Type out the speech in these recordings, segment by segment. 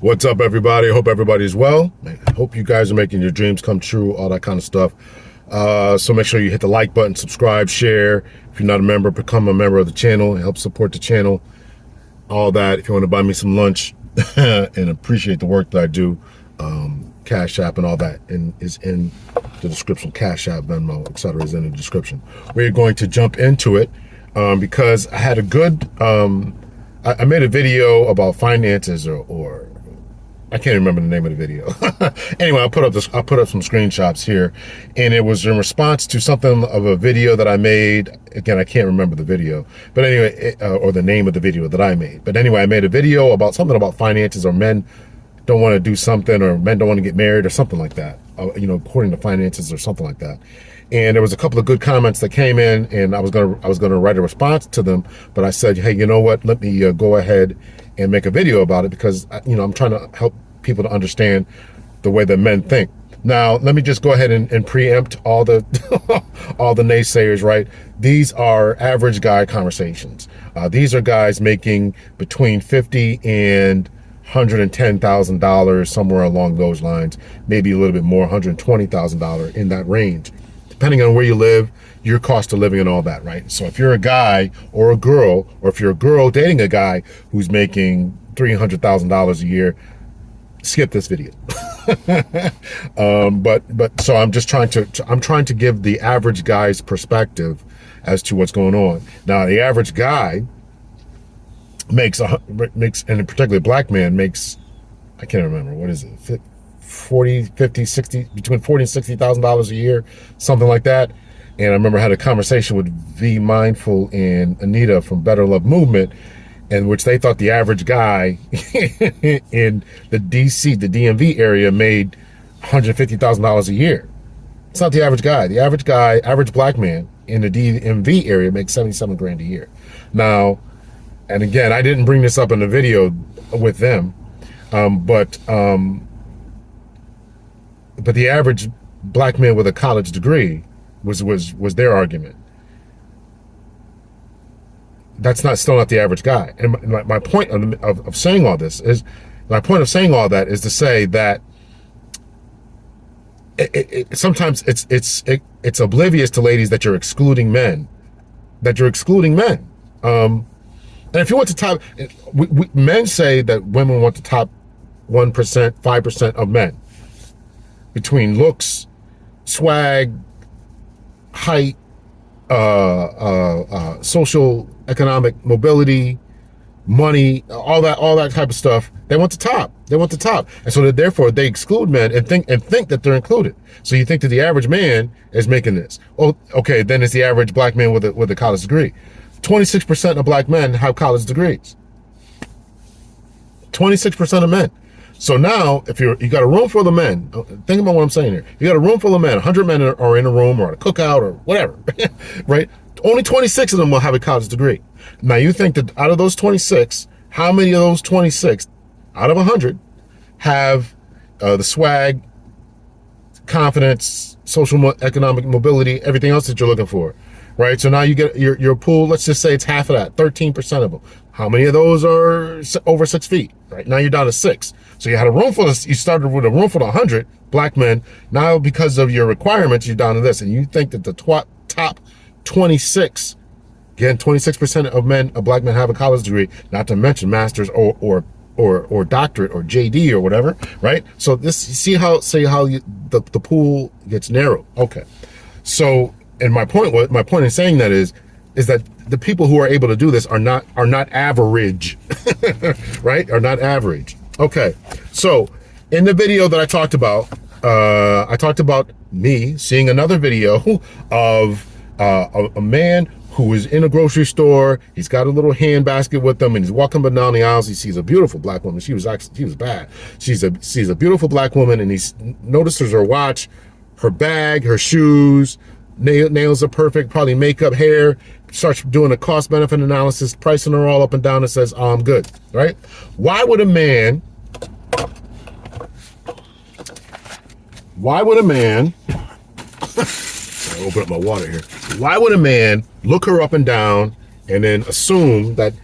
What's up, everybody? I hope everybody's well. I hope you guys are making your dreams come true, all that kind of stuff. So make sure you hit the like button, subscribe, share. If you're not a member, become a member of the channel. Help support the channel. All that. If you want to buy me some lunch and appreciate the work that I do, Cash App and all that is in the description. Cash App, Venmo, etc. is in the description. We're going to jump into it because I had a good. I made a video about finances or I can't remember the name of the video. Anyway, I'll put up some screenshots here, and it was in response to something of a video that I made. Again, I can't remember the video, but anyway, or the name of the video that I made. But anyway, I made a video about something about finances, or men don't want to do something, or men don't want to get married, or something like that. According to finances, or something like that. And there was a couple of good comments that came in, and I was gonna write a response to them, but I said, hey, you know what? Let me go ahead and make a video about it because I'm trying to help people to understand the way that men think. Now, let me just go ahead and preempt all the all the naysayers. Right? These are average guy conversations. These are guys making between $50,000 and $110,000, somewhere along those lines, maybe a little bit more, $120,000 in that range, depending on where you live, your cost of living and all that, right? So if you're a guy or a girl, or if you're a girl dating a guy who's making $300,000 a year, skip this video. But so I'm just trying to give the average guy's perspective as to what's going on. Now, the average guy makes, and in particular black man makes, I can't remember, what is it, 40, 50, 60, between $40,000 and $60,000 a year, something like that. And I remember I had a conversation with V Mindful and Anita from Better Love Movement, in which they thought the average guy in the DC, the DMV area made $150,000 a year. It's not the average guy. The average guy, average black man in the DMV area makes 77 grand a year. Now, and again, I didn't bring this up in the video with them, but the average black man with a college degree was their argument. That's still not the average guy. And my point of saying all this is, my point of saying all that is to say that sometimes it's oblivious to ladies that you're excluding men. And if you want to top, men say that women want the top 1%, 5% of men between looks, swag, height, social economic mobility, money, all that type of stuff. They want the top. And so therefore they exclude men and think that they're included. So you think that the average man is making this. Oh, okay, then it's the average black man with a college degree. 26% of black men have college degrees. 26% of men. So now, if you got a room full of men, think about what I'm saying here. You got a room full of men, 100 men are in a room or at a cookout or whatever, right? Only 26 of them will have a college degree. Now you think that out of those 26, how many of those 26 out of 100 have the swag, confidence, social economic mobility, everything else that you're looking for? Right, so now you get your pool. Let's just say it's half of that, 13% of them. How many of those are over 6 feet? Right now you're down to 6. So you had a room full of, you started with a room full of 100 black men. Now because of your requirements, you're down to this, and you think that the top 26, again, 26% of black men have a college degree, not to mention masters or doctorate or JD or whatever, right? So this, see how the pool gets narrowed. Okay, so. And my point in saying that is that the people who are able to do this are not average, right? Are not average. Okay, so in the video that I talked about me seeing another video of a man who is in a grocery store. He's got a little hand basket with him, and he's walking down the aisles. He sees a beautiful black woman. She was bad. Sees a beautiful black woman, and he notices her watch, her bag, her shoes. Nails are perfect, probably makeup, hair, starts doing a cost-benefit analysis, pricing her all up and down, and says, oh, I'm good, right? Why would a man I'll open up my water here. Why would a man look her up and down and then assume that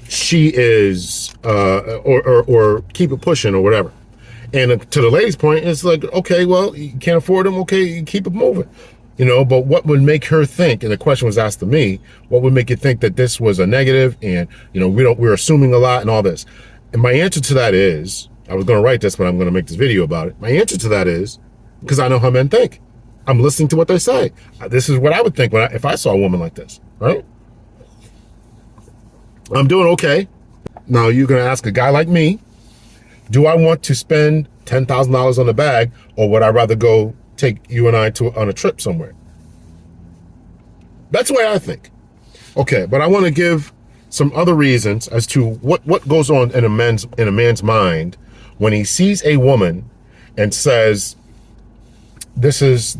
she is or keep it pushing or whatever. And to the lady's point, it's like, okay, well, you can't afford them. Okay, you keep it moving, but what would make her think, and the question was asked to me, what would make you think that this was a negative and, we're assuming a lot and all this. And my answer to that is, I was going to write this, but I'm going to make this video about it. My answer to that is, because I know how men think. I'm listening to what they say. This is what I would think if I saw a woman like this, right? I'm doing okay. Now you're going to ask a guy like me, do I want to spend $10,000 on the bag, or would I rather go take you and I on a trip somewhere? That's the way I think. Okay, but I want to give some other reasons as to what goes on in a man's mind when he sees a woman and says, this is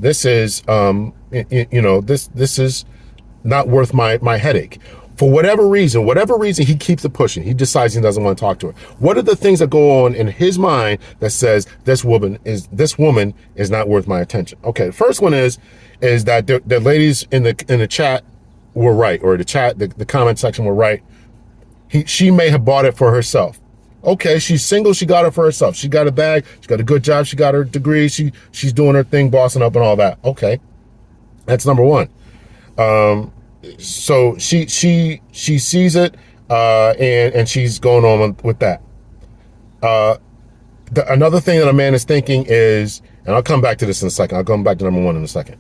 not worth my headache. For whatever reason, he keeps it pushing. He decides he doesn't want to talk to her. What are the things that go on in his mind that says this woman is not worth my attention? Okay, the first one is that the ladies in the chat were right, or the comment section were right. She may have bought it for herself. Okay, she's single, she got it for herself. She got a bag, she got a good job, she got her degree, she's doing her thing, bossing up and all that. Okay, that's number one. So she sees it, and she's going on with that. Another thing that a man is thinking is, and I'll come back to this in a second. I'll come back to number one in a second.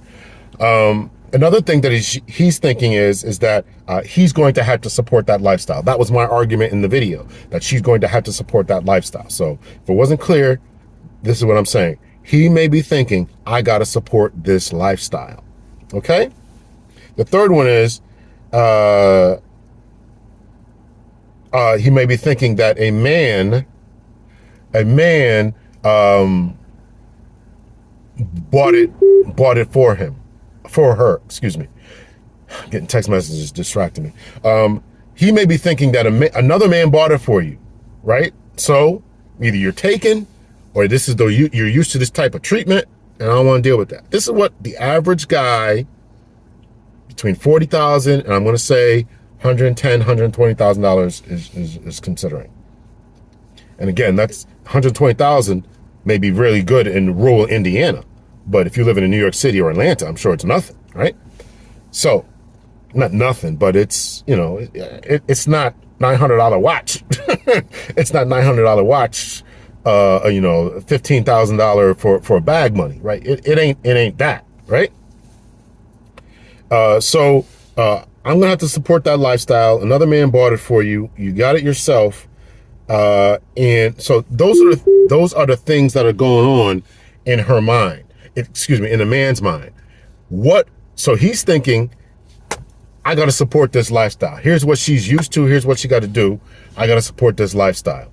Another thing that he's thinking is that he's going to have to support that lifestyle. That was my argument in the video, that she's going to have to support that lifestyle. So if it wasn't clear, this is what I'm saying. He may be thinking, I got to support this lifestyle. Okay? The third one is he may be thinking that a man bought it for her, excuse me. Getting text messages distracting me. He may be thinking that another man bought it for you, right? So either you're taken, or this is you're used to this type of treatment, and I don't want to deal with that. This is what the average guy between $40,000 and I'm going to say $110,000, $120,000 is considering. And again, that's $120,000 may be really good in rural Indiana, but if you live in New York City or Atlanta, I'm sure it's nothing, right? So, not nothing, but it's, it's not $900 watch. It's not $900 watch, $15,000 for a bag money, right? It ain't that, right? So I'm gonna have to support that lifestyle. Another man bought it for you. You got it yourself, and so those are the things that are going on in her mind. In a man's mind. So he's thinking, I got to support this lifestyle. Here's what she's used to. Here's what she got to do. I got to support this lifestyle.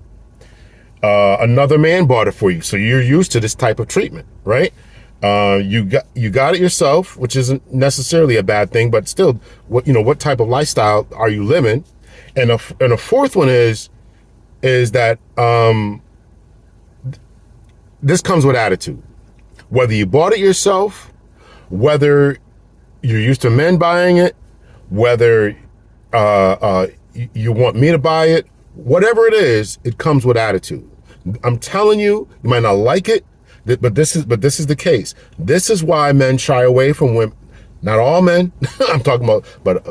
Another man bought it for you, so you're used to this type of treatment, right? You got it yourself, which isn't necessarily a bad thing, but still, what type of lifestyle are you living? And a fourth one is that this comes with attitude. Whether you bought it yourself, whether you're used to men buying it, whether you want me to buy it, whatever it is, it comes with attitude. I'm telling you, you might not like it, but this is the case. This is why men shy away from women. Not all men, I'm talking about, but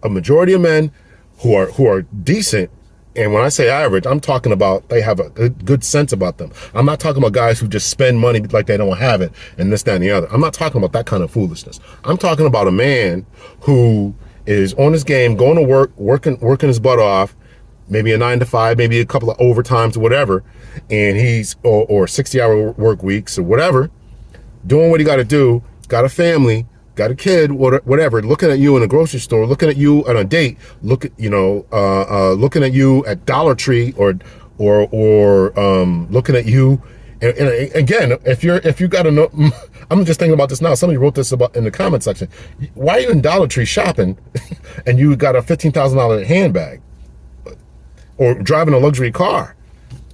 a majority of men who are decent. And when I say average, I'm talking about they have a good sense about them. I'm not talking about guys who just spend money like they don't have it and this, that, and the other. I'm not talking about that kind of foolishness. I'm talking about a man who is on his game, going to work, working his butt off, maybe a 9 to 5, maybe a couple of overtimes or whatever, and he's or 60-hour work weeks or whatever, doing what he got to do, got a family, got a kid, whatever, looking at you in a grocery store, looking at you on a date, looking at you at Dollar Tree or looking at you. And again, if you got to know, I'm just thinking about this now. Somebody wrote this about in the comment section. Why are you in Dollar Tree shopping and you got a $15,000 handbag or driving a luxury car?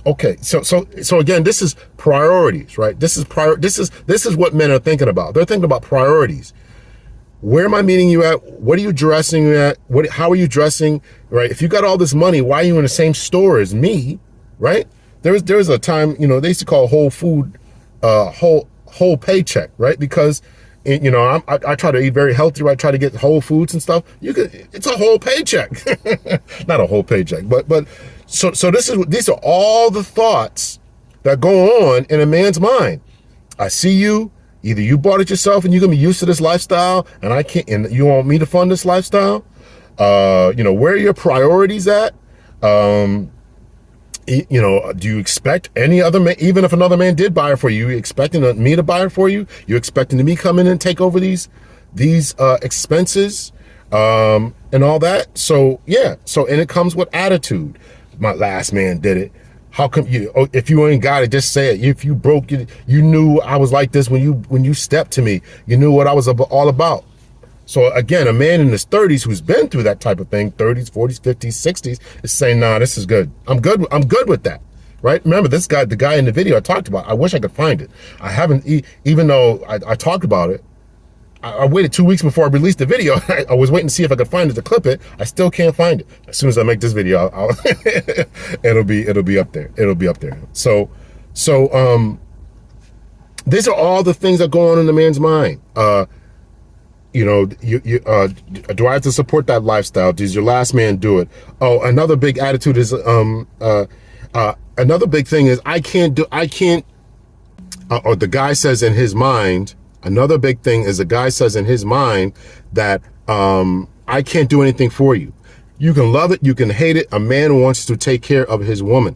Okay, so again, this is priorities, right? This is what men are thinking about. They're thinking about priorities. Where am I meeting you at? What are you dressing at? How are you dressing? Right? If you got all this money, why are you in the same store as me? Right? There was a time, you know, they used to call Whole Food whole paycheck, right? Because you know, I try to eat very healthy. Right? I try to get whole foods and stuff. It's a whole paycheck, not a whole paycheck, but so these are all the thoughts that go on in a man's mind. I see you. Either you bought it yourself and you're gonna be used to this lifestyle, and I can't. And you want me to fund this lifestyle? You know, where are your priorities at? You know, do you expect any other man, even if another man did buy it for you, you expecting me to buy it for you? You expecting me come in and take over these expenses and all that? So yeah, and it comes with attitude. My last man did it. How come you? Oh, if you ain't got it, just say it. If you broke it, you knew I was like this when you stepped to me. You knew what I was all about. So again, a man in his 30s who's been through that type of thing, 30s, 40s, 50s, 60s, is saying, nah, this is good. I'm good with that, right? Remember this guy, the guy in the video I talked about, I wish I could find it. I haven't, even though I talked about it, I waited 2 weeks before I released the video. I was waiting to see if I could find it to clip it. I still can't find it. As soon as I make this video, it'll be up there. It'll be up there. So these are all the things that go on in the man's mind. You know, do I have to support that lifestyle? Does your last man do it? Oh, another big attitude is, another big thing is or the guy says in his mind, another big thing is the guy says in his mind that, I can't do anything for you. You can love it. You can hate it. A man wants to take care of his woman.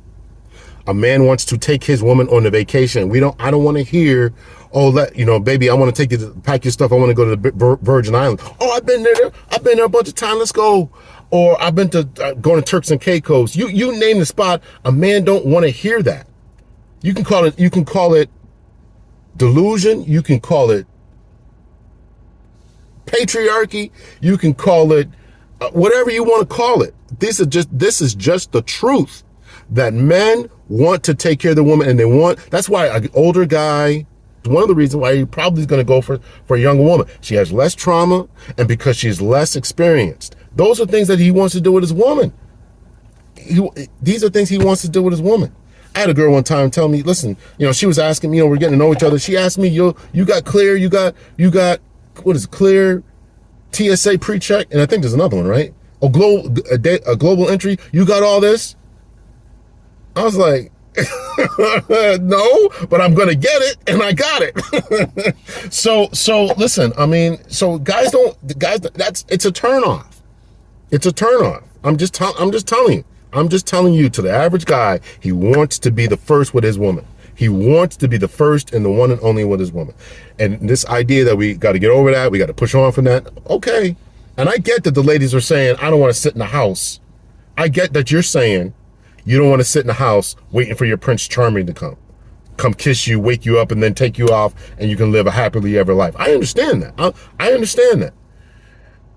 A man wants to take his woman on a vacation. I don't want to hear, oh, baby, I want to take you to pack your stuff. I want to go to the Virgin Islands. Oh, I've been there a bunch of times. Let's go. Or I've been to going to Turks and Caicos. You name the spot. A man don't want to hear that. You can call it delusion. You can call it patriarchy. You can call it whatever you want to call it. This is just the truth, that men want to take care of the woman, and that's why an older guy, one of the reasons why he probably is going to go for a younger woman. She has less trauma, and because she's less experienced. Those are things that he wants to do with his woman. These are things he wants to do with his woman. I had a girl one time tell me, listen, you know, she was asking me, we're getting to know each other. She asked me, you got clear, you got, what is it, clear TSA pre-check? And I think there's another one, right? A global entry. You got all this? I was like, no, but I'm going to get it. And I got it. So listen, I mean, so it's a turn off. It's a turn off. I'm just telling you, to the average guy, he wants to be the first with his woman. He wants to be the first and the one and only with his woman. And this idea that we got to get over that, we got to push on from that. Okay. And I get that the ladies are saying, I don't want to sit in the house. I get that you're saying you don't want to sit in the house waiting for your Prince Charming to come kiss you, wake you up, and then take you off, and you can live a happily ever life. I understand that. I understand that.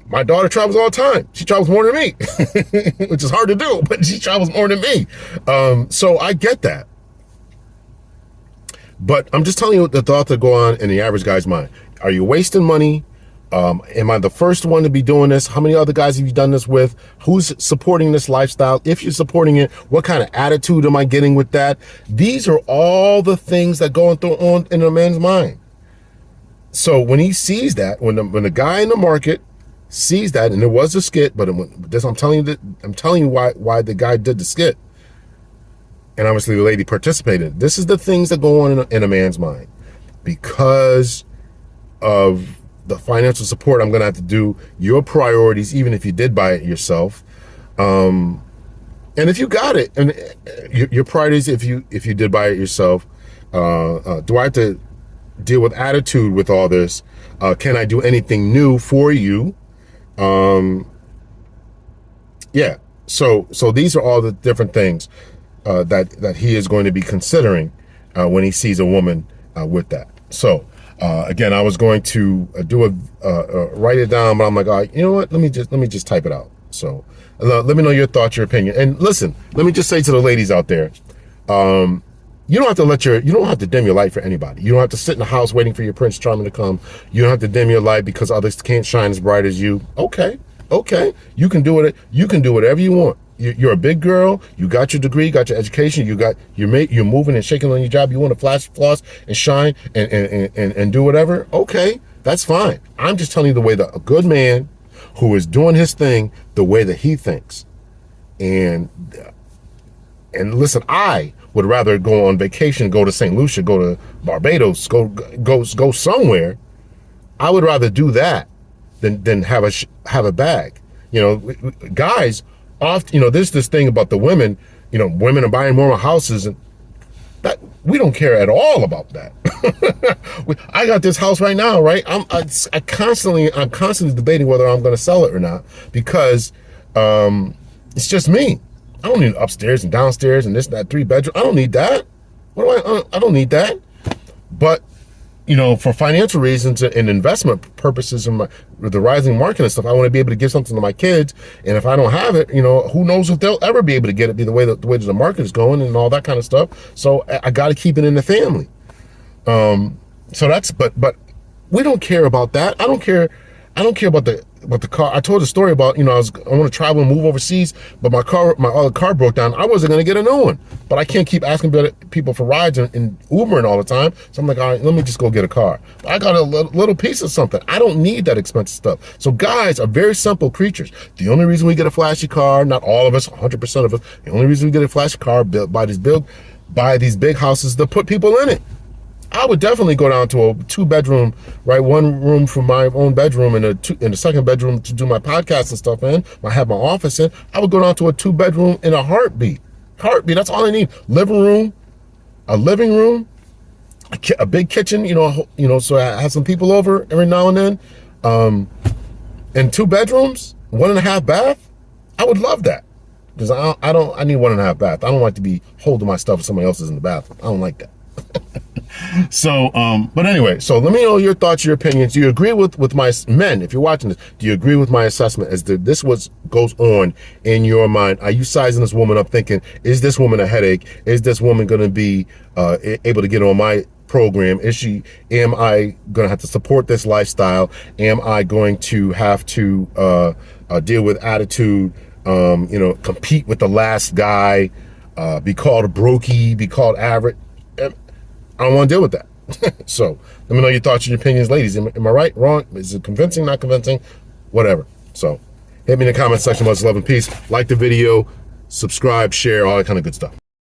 My daughter travels all the time. She travels more than me, which is hard to do, but she travels more than me. So I get that. But I'm just telling you the thoughts that go on in the average guy's mind. Are you wasting money? Am I the first one to be doing this? How many other guys have you done this with? Who's supporting this lifestyle? If you're supporting it, what kind of attitude am I getting with that? These are all the things that go on in a man's mind. So when he sees that, when the guy in the market sees that, and there was a skit, but I'm telling you why the guy did the skit. And obviously the lady participated. This is the things that go on in a man's mind. Because of the financial support, I'm going to have to do your priorities, even if you did buy it yourself. And if you got it, and your priorities, if you did buy it yourself, do I have to deal with attitude with all this? Can I do anything new for you? Yeah. So these are all the different things that he is going to be considering when he sees a woman with that. So again, I was going to write it down, but I'm like, you know what? Let me just type it out. So let me know your thoughts, your opinion. And listen, let me just say to the ladies out there, You don't have to dim your light for anybody. You don't have to sit in the house waiting for your Prince Charming to come. You don't have to dim your light because others can't shine as bright as you. Okay. You can do it. You can do whatever you want. You're a big girl. You got your degree, got your education. You're moving and shaking on your job. You want to flash, floss, and shine and do whatever. Okay, that's fine. I'm just telling you the way that a good man who is doing his thing, the way that he thinks. And listen, I would rather go on vacation, go to St. Lucia, go to Barbados, go somewhere. I would rather do that than have a bag. Guys often, there's this thing about the women. Women are buying more houses, and that we don't care at all about that. I got this house right now, right? I'm constantly debating whether I'm going to sell it or not because it's just me. I don't need upstairs and downstairs and this and that 3-bedroom. I don't need that. I don't need that. But for financial reasons and investment purposes and the rising market and stuff, I want to be able to give something to my kids. And if I don't have it, who knows if they'll ever be able to get it, the way that the market is going and all that kind of stuff. So I got to keep it in the family. So that's, but we don't care about that. I don't care about the car. I told the story about, I want to travel and move overseas, but my other car broke down. I wasn't going to get a new one, but I can't keep asking people for rides and Ubering all the time. So I'm like, all right, let me just go get a car. I got a little piece of something. I don't need that expensive stuff. So guys are very simple creatures. The only reason we get a flashy car, not all of us, 100% of us, the only reason we get a flashy car built by these big houses to put people in it. I would definitely go down to a 2-bedroom, right? 1 room for my own bedroom and a 2nd bedroom to do my podcast and stuff in. I have my office in. I would go down to a 2-bedroom in a heartbeat. That's all I need. A living room, a big kitchen, so I have some people over every now and then. And 2 bedrooms, 1.5 bath. I would love that. Because I need 1.5 bath. I don't like to be holding my stuff if somebody else is in the bathroom. I don't like that. So, but anyway, so let me know your thoughts, your opinions. Do you agree with my men? If you're watching this, do you agree with my assessment as to this what goes on in your mind? Are you sizing this woman up thinking, is this woman a headache? Is this woman going to be able to get on my program? Am I going to have to support this lifestyle? Am I going to have to deal with attitude, compete with the last guy, be called a brokey, be called average? I don't want to deal with that. So let me know your thoughts and your opinions, ladies. Am I right, wrong? Is it convincing, not convincing? Whatever. So hit me in the comment section. Much love and peace. Like the video, subscribe, share, all that kind of good stuff.